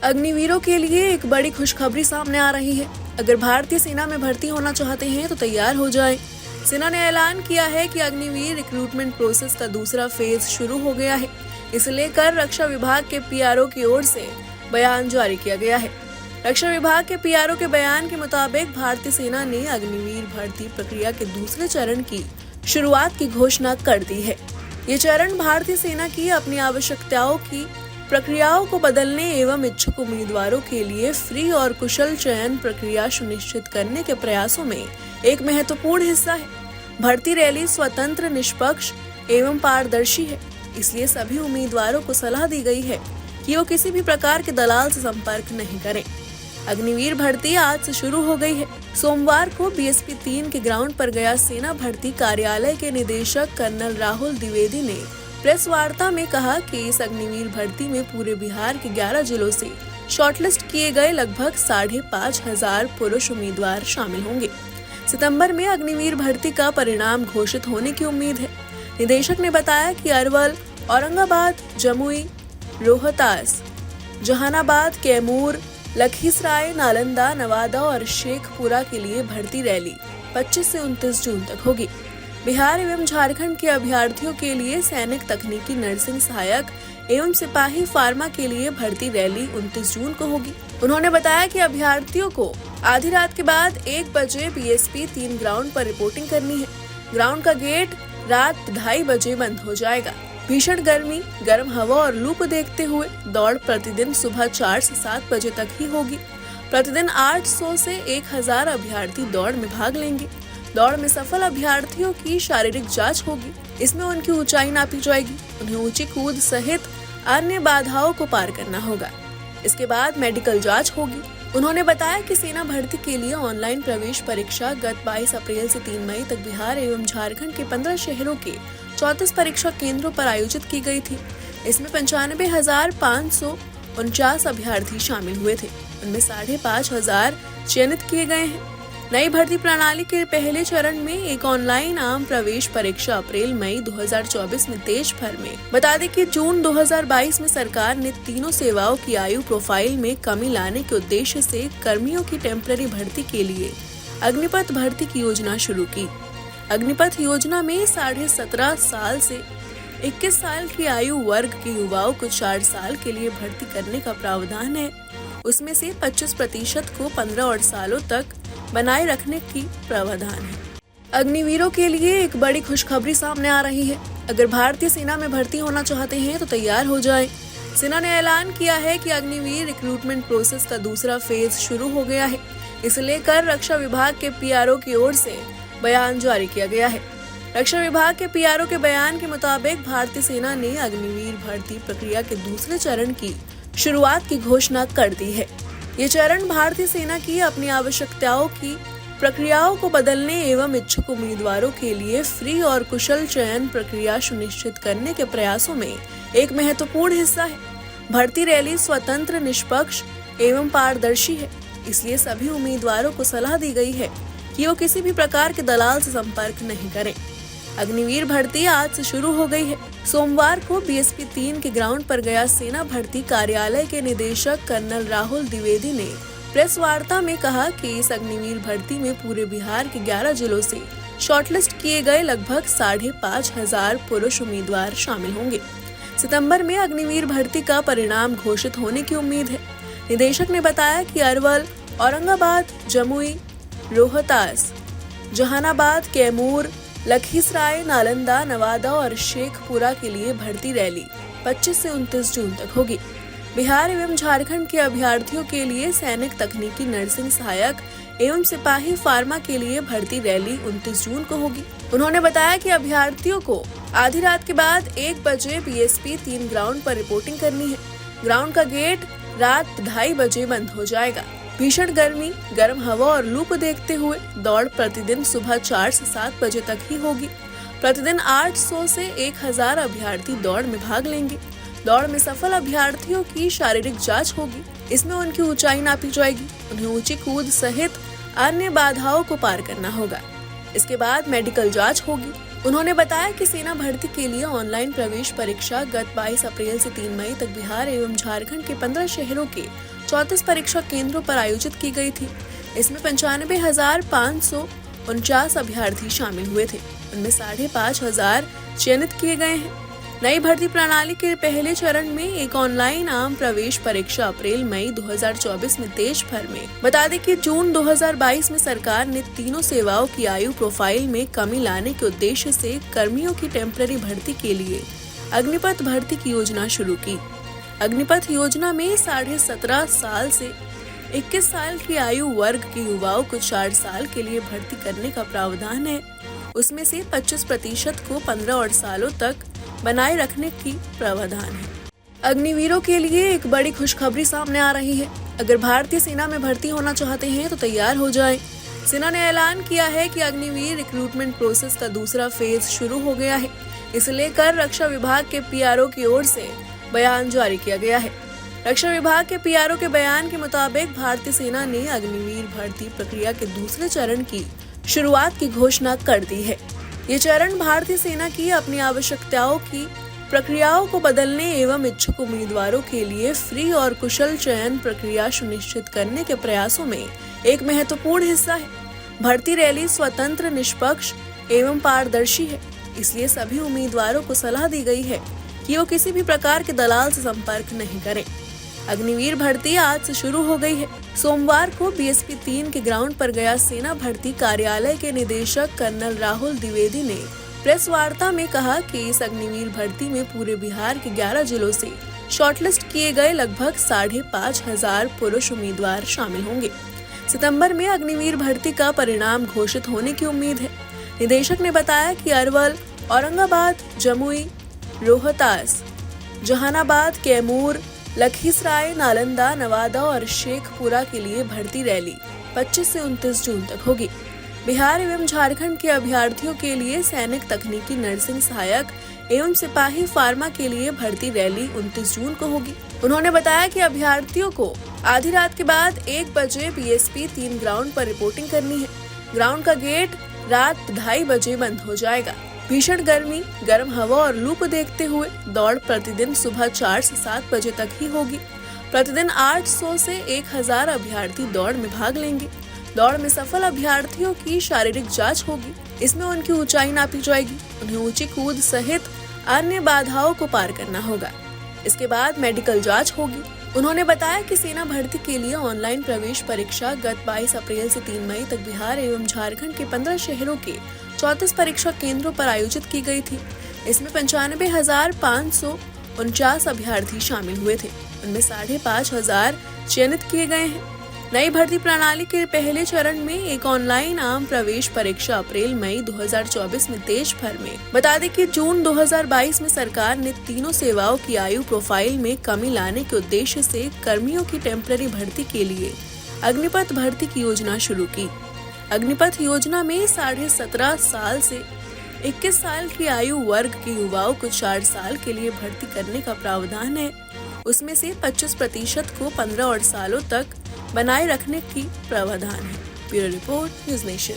अग्निवीरों के लिए एक बड़ी खुशखबरी सामने आ रही है। अगर भारतीय सेना में भर्ती होना चाहते हैं तो तैयार हो जाएं। सेना ने ऐलान किया है कि अग्निवीर रिक्रूटमेंट प्रोसेस का दूसरा फेज शुरू हो गया है। इसे लेकर रक्षा विभाग के पीआरओ की ओर से बयान जारी किया गया है। रक्षा विभाग के पीआरओ के बयान के मुताबिक भारतीय सेना ने अग्निवीर भर्ती प्रक्रिया के दूसरे चरण की शुरुआत की घोषणा कर दी है। ये चरण भारतीय सेना की अपनी आवश्यकताओं की प्रक्रियाओं को बदलने एवं इच्छुक उम्मीदवारों के लिए फ्री और कुशल चयन प्रक्रिया सुनिश्चित करने के प्रयासों में एक महत्वपूर्ण हिस्सा है। भर्ती रैली स्वतंत्र, निष्पक्ष एवं पारदर्शी है, इसलिए सभी उम्मीदवारों को सलाह दी गई है कि वो किसी भी प्रकार के दलाल से संपर्क नहीं करें। अग्निवीर भर्ती आज से शुरू हो गई है। सोमवार को बीएसपी 3 के ग्राउंड पर गया सेना भर्ती कार्यालय के निदेशक कर्नल राहुल द्विवेदी ने प्रेस वार्ता में कहा कि इस अग्निवीर भर्ती में पूरे बिहार के 11 जिलों से शॉर्टलिस्ट किए गए लगभग 5,500 पुरुष उम्मीदवार शामिल होंगे। सितंबर में अग्निवीर भर्ती का परिणाम घोषित होने की उम्मीद है। निदेशक ने बताया कि अरवल, औरंगाबाद, जमुई, रोहतास, जहानाबाद, कैमूर, लखीसराय, नालंदा, नवादा और शेखपुरा के लिए भर्ती रैली 25 से 29 जून तक होगी। बिहार एवं झारखंड के अभ्यर्थियों के लिए सैनिक, तकनीकी, नर्सिंग सहायक एवं सिपाही फार्मा के लिए भर्ती रैली 29 जून को होगी। उन्होंने बताया कि अभ्यर्थियों को आधी रात के बाद 1 बजे बीएसपी 3 ग्राउंड पर रिपोर्टिंग करनी है। ग्राउंड का गेट रात 2:30 बजे बंद हो जाएगा। भीषण गर्मी, गर्म हवा और लू को देखते हुए दौड़ प्रतिदिन सुबह 4 से 7 बजे तक ही होगी। प्रतिदिन 800 से 1000 अभ्यर्थी दौड़ में भाग लेंगे। दौड़ में सफल अभ्यर्थियों की शारीरिक जांच होगी। इसमें उनकी ऊंचाई नापी जाएगी। उन्हें ऊंची कूद सहित अन्य बाधाओं को पार करना होगा। इसके बाद मेडिकल जांच होगी। उन्होंने बताया कि सेना भर्ती के लिए ऑनलाइन प्रवेश परीक्षा गत 22 अप्रैल से 3 मई तक बिहार एवं झारखंड के 15 शहरों के 34 परीक्षा केंद्रों पर आयोजित की गई थी। इसमें 95,549 अभ्यर्थी शामिल हुए थे। उनमें 5,500 चयनित किए गए हैं। नई भर्ती प्रणाली के पहले चरण में एक ऑनलाइन आम प्रवेश परीक्षा अप्रैल-मई 2024 में देश भर में। बता दें कि जून 2022 में सरकार ने तीनों सेवाओं की आयु प्रोफाइल में कमी लाने के उद्देश्य से कर्मियों की टेम्पररी भर्ती के लिए अग्निपथ भर्ती की योजना शुरू की। अग्निपथ योजना में 17.5 साल से 21 साल की आयु वर्ग के युवाओं को 4 साल के लिए भर्ती करने का प्रावधान है। उसमें से 25% को 15 और सालों तक बनाए रखने की प्रावधान है। अग्निवीरों के लिए एक बड़ी खुशखबरी सामने आ रही है। अगर भारतीय सेना में भर्ती होना चाहते हैं तो तैयार हो जाएं। सेना ने ऐलान किया है कि अग्निवीर रिक्रूटमेंट प्रोसेस का दूसरा फेज शुरू हो गया है। इसे लेकर रक्षा विभाग के पीआरओ की ओर से बयान जारी किया गया है। रक्षा विभाग के पीआरओ के बयान के मुताबिक भारतीय सेना ने अग्निवीर भर्ती प्रक्रिया के दूसरे चरण की शुरुआत की घोषणा कर दी है। ये चरण भारतीय सेना की अपनी आवश्यकताओं की प्रक्रियाओं को बदलने एवं इच्छुक उम्मीदवारों के लिए फ्री और कुशल चयन प्रक्रिया सुनिश्चित करने के प्रयासों में एक महत्वपूर्ण हिस्सा है। भर्ती रैली स्वतंत्र, निष्पक्ष एवं पारदर्शी है, इसलिए सभी उम्मीदवारों को सलाह दी गई है कि वो किसी भी प्रकार के दलाल से संपर्क नहीं करें। अग्निवीर भर्ती आज से शुरू हो गई है। सोमवार को बीएसपी 3 के ग्राउंड पर गया सेना भर्ती कार्यालय के निदेशक कर्नल राहुल द्विवेदी ने प्रेस वार्ता में कहा कि इस अग्निवीर भर्ती में पूरे बिहार के 11 जिलों से शॉर्टलिस्ट किए गए लगभग 5,500 पुरुष उम्मीदवार शामिल होंगे। सितंबर में अग्निवीर भर्ती का परिणाम घोषित होने की उम्मीद है। निदेशक ने बताया कि अरवल, औरंगाबाद, जमुई, रोहतास, जहानाबाद, कैमूर, लखीसराय, नालंदा, नवादा और शेखपुरा के लिए भर्ती रैली 25 से 29 जून तक होगी। बिहार एवं झारखंड के अभ्यर्थियों के लिए सैनिक, तकनीकी, नर्सिंग सहायक एवं सिपाही फार्मा के लिए भर्ती रैली 29 जून को होगी। उन्होंने बताया कि अभ्यर्थियों को आधी रात के बाद 1 बजे बीएसपी 3 ग्राउंड पर रिपोर्टिंग करनी है। ग्राउंड का गेट रात 2:30 बजे बंद हो जाएगा। भीषण गर्मी, गर्म हवा और लू को देखते हुए दौड़ प्रतिदिन सुबह 4 से 7 बजे तक ही होगी। प्रतिदिन 800 से 1000 अभ्यर्थी दौड़ में भाग लेंगे। दौड़ में सफल अभ्यर्थियों की शारीरिक जांच होगी। इसमें उनकी ऊंचाई नापी जाएगी। उन्हें ऊंची कूद सहित अन्य बाधाओं को पार करना होगा। इसके बाद मेडिकल जांच होगी। उन्होंने बताया कि सेना भर्ती के लिए ऑनलाइन प्रवेश परीक्षा गत 22 अप्रैल से 3 मई तक बिहार एवं झारखंड के 15 शहरों के 34 परीक्षा केंद्रों पर आयोजित की गई थी। इसमें 95,549 अभ्यर्थी शामिल हुए थे। उनमें 5,500 चयनित किए गए हैं। नई भर्ती प्रणाली के पहले चरण में एक ऑनलाइन आम प्रवेश परीक्षा अप्रैल-मई 2024 में देश भर में। बता दें कि जून 2022 में सरकार ने तीनों सेवाओं की आयु प्रोफाइल में कमी लाने के उद्देश्य से कर्मियों की टेम्पररी भर्ती के लिए अग्निपथ भर्ती की योजना शुरू की। अग्निपथ योजना में 17.5 साल से 21 साल की आयु वर्ग के युवाओं को 4 साल के लिए भर्ती करने का प्रावधान है। उसमें से 25% को 15 और सालों तक बनाए रखने की प्रावधान है। अग्निवीरों के लिए एक बड़ी खुशखबरी सामने आ रही है। अगर भारतीय सेना में भर्ती होना चाहते हैं तो तैयार हो जाएं। सेना ने ऐलान किया है कि अग्निवीर रिक्रूटमेंट प्रोसेस का दूसरा फेज शुरू हो गया है। इसे लेकर रक्षा विभाग के पीआरओ की ओर से बयान जारी किया गया है। रक्षा विभाग के पीआरओ के बयान के मुताबिक भारतीय सेना ने अग्निवीर भर्ती प्रक्रिया के दूसरे चरण की शुरुआत की घोषणा कर दी है। ये चरण भारतीय सेना की अपनी आवश्यकताओं की प्रक्रियाओं को बदलने एवं इच्छुक उम्मीदवारों के लिए फ्री और कुशल चयन प्रक्रिया सुनिश्चित करने के प्रयासों में एक महत्वपूर्ण हिस्सा है। भर्ती रैली स्वतंत्र, निष्पक्ष एवं पारदर्शी है। इसलिए सभी उम्मीदवारों को सलाह दी गई है कि वो किसी भी प्रकार के दलाल से संपर्क नहीं करें। अग्निवीर भर्ती आज से शुरू हो गई है। सोमवार को बीएसपी 3 के ग्राउंड पर गया सेना भर्ती कार्यालय के निदेशक कर्नल राहुल द्विवेदी ने प्रेस वार्ता में कहा कि इस अग्निवीर भर्ती में पूरे बिहार के 11 जिलों से शॉर्टलिस्ट किए गए लगभग 5,500 पुरुष उम्मीदवार शामिल होंगे। सितंबर में अग्निवीर भर्ती का परिणाम घोषित होने की उम्मीद है। निदेशक ने बताया कि अरवल, औरंगाबाद, जमुई, रोहतास, जहानाबाद, कैमूर, लखीसराय, नालंदा, नवादा और शेखपुरा के लिए भर्ती रैली 25 से 29 जून तक होगी। बिहार एवं झारखंड के अभ्यर्थियों के लिए सैनिक, तकनीकी, नर्सिंग सहायक एवं सिपाही फार्मा के लिए भर्ती रैली 29 जून को होगी। उन्होंने बताया कि अभ्यर्थियों को आधी रात के बाद 1 बजे बीएसपी 3 ग्राउंड पर रिपोर्टिंग करनी है। ग्राउंड का गेट रात 2:30 बजे बंद हो जाएगा। भीषण गर्मी, गर्म हवा और लू को देखते हुए दौड़ प्रतिदिन सुबह 4 से 7 बजे तक ही होगी। प्रतिदिन 800 से 1000 अभ्यर्थी दौड़ में भाग लेंगे। दौड़ में सफल अभ्यर्थियों की शारीरिक जांच होगी। इसमें उनकी ऊंचाई नापी जाएगी। उन्हें ऊंची कूद सहित अन्य बाधाओं को पार करना होगा। इसके बाद मेडिकल जांच होगी। उन्होंने बताया कि सेना भर्ती के लिए ऑनलाइन प्रवेश परीक्षा गत 22 अप्रैल से 3 मई तक बिहार एवं झारखंड के 15 शहरों के 34 परीक्षा केंद्रों पर आयोजित की गई थी। इसमें 95,549 अभ्यर्थी शामिल हुए थे। उनमें 5,500 चयनित किए गए हैं। नई भर्ती प्रणाली के पहले चरण में एक ऑनलाइन आम प्रवेश परीक्षा अप्रैल-मई 2024 में देश भर में। बता दें कि जून 2022 में सरकार ने तीनों सेवाओं की आयु प्रोफाइल में कमी लाने के उद्देश्य से कर्मियों की टेम्पररी भर्ती के लिए अग्निपथ भर्ती की योजना शुरू की। अग्निपथ योजना में 17.5 साल से 21 साल की आयु वर्ग के युवाओं को 4 साल के लिए भर्ती करने का प्रावधान है। उसमें से 25% को 15 और सालों तक बनाए रखने की प्रावधान है। Bureau report, news nation.